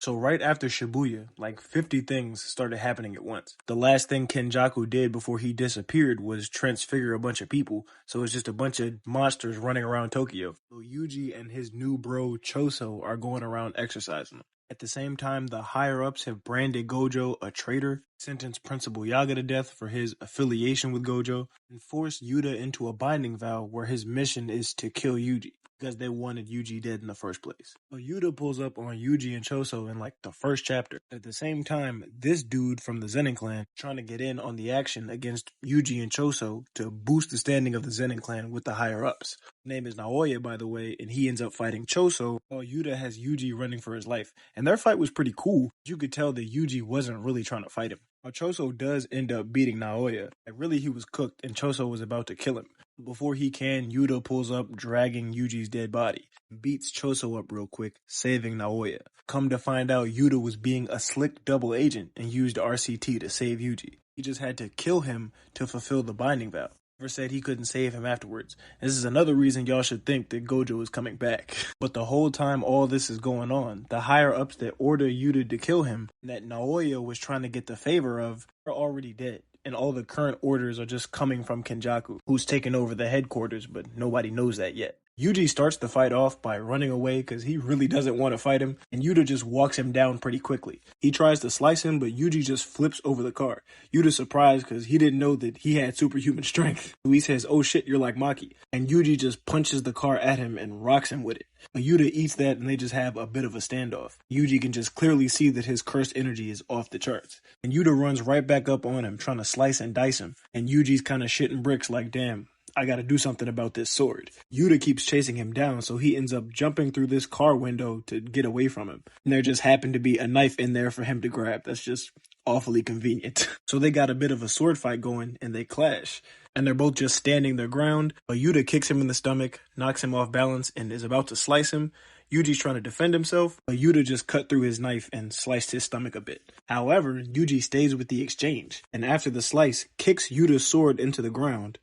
So right after Shibuya, like 50 things started happening at once. The last thing Kenjaku did before he disappeared was transfigure a bunch of people, so it's just a bunch of monsters running around Tokyo. So Yuji and his new bro Choso are going around exercising. At the same time, the higher-ups have branded Gojo a traitor, sentenced Principal Yaga to death for his affiliation with Gojo, and forced Yuta into a binding vow where his mission is to kill Yuji because they wanted Yuji dead in the first place. So Yuta pulls up on Yuji and Choso in like the first chapter. At the same time, this dude from the Zenin clan trying to get in on the action against Yuji and Choso to boost the standing of the Zenin clan with the higher ups. His name is Naoya, by the way, and he ends up fighting Choso while Yuta has Yuji running for his life. And their fight was pretty cool. You could tell that Yuji wasn't really trying to fight him. Now Choso does end up beating Naoya. Like really he was cooked and Choso was about to kill him. Before he can, Yuta pulls up, dragging Yuji's dead body. Beats Choso up real quick, saving Naoya. Come to find out, Yuta was being a slick double agent and used RCT to save Yuji. He just had to kill him to fulfill the binding vow. Never said he couldn't save him afterwards. This is another reason y'all should think that Gojo is coming back. But the whole time all this is going on, the higher-ups that order Yuta to kill him, that Naoya was trying to get the favor of, are already dead. And all the current orders are just coming from Kenjaku, who's taken over the headquarters, but nobody knows that yet. Yuji starts the fight off by running away because he really doesn't want to fight him, and Yuta just walks him down pretty quickly. He tries to slice him, but Yuji just flips over the car. Yuta's surprised because he didn't know that he had superhuman strength. He says, "Oh shit, you're like Maki." And Yuji just punches the car at him and rocks him with it. But Yuta eats that and they just have a bit of a standoff. Yuji can just clearly see that his cursed energy is off the charts. And Yuta runs right back up on him, trying to slice and dice him. And Yuji's kind of shitting bricks like, damn, I gotta do something about this sword. Yuta keeps chasing him down, so he ends up jumping through this car window to get away from him. And there just happened to be a knife in there for him to grab. That's just awfully convenient. So they got a bit of a sword fight going, and they clash. And they're both just standing their ground, but Yuta kicks him in the stomach, knocks him off balance, and is about to slice him. Yuji's trying to defend himself, but Yuta just cut through his knife and sliced his stomach a bit. However, Yuji stays with the exchange, and after the slice, kicks Yuta's sword into the ground,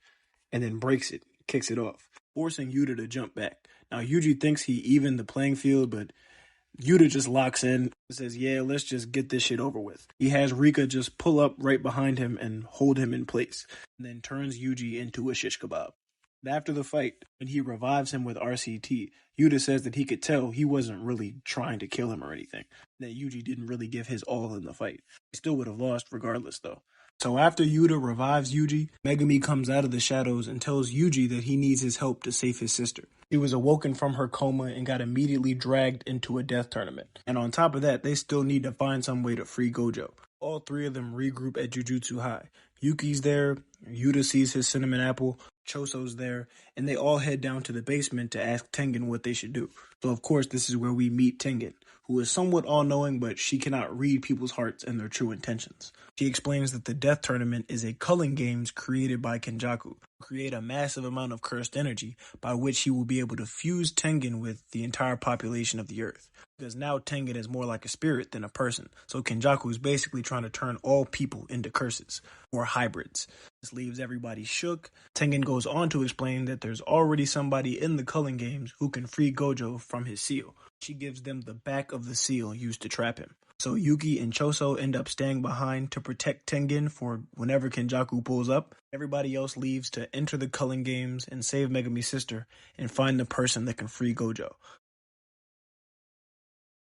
and then breaks it, kicks it off, forcing Yuta to jump back. Now, Yuji thinks he evened the playing field, but Yuta just locks in and says, yeah, let's just get this shit over with. He has Rika just pull up right behind him and hold him in place, and then turns Yuji into a shish kebab. After the fight, when he revives him with RCT, Yuta says that he could tell he wasn't really trying to kill him or anything, that Yuji didn't really give his all in the fight. He still would have lost regardless, though. So after Yuta revives Yuji, Megumi comes out of the shadows and tells Yuji that he needs his help to save his sister. She was awoken from her coma and got immediately dragged into a death tournament. And on top of that, they still need to find some way to free Gojo. All three of them regroup at Jujutsu High. Yuki's there, Yuta sees his cinnamon apple, Choso's there, and they all head down to the basement to ask Tengen what they should do. So of course this is where we meet Tengen, who is somewhat all-knowing, but she cannot read people's hearts and their true intentions. She explains that the death tournament is a culling games created by Kenjaku, create a massive amount of cursed energy by which he will be able to fuse Tengen with the entire population of the earth. Because now Tengen is more like a spirit than a person, so Kenjaku is basically trying to turn all people into curses, or hybrids. This leaves everybody shook. Tengen goes on to explain that there's already somebody in the culling games who can free Gojo from his seal. She gives them the back of the seal used to trap him. So Yuki and Choso end up staying behind to protect Tengen for whenever Kenjaku pulls up. Everybody else leaves to enter the culling games and save Megumi's sister and find the person that can free Gojo.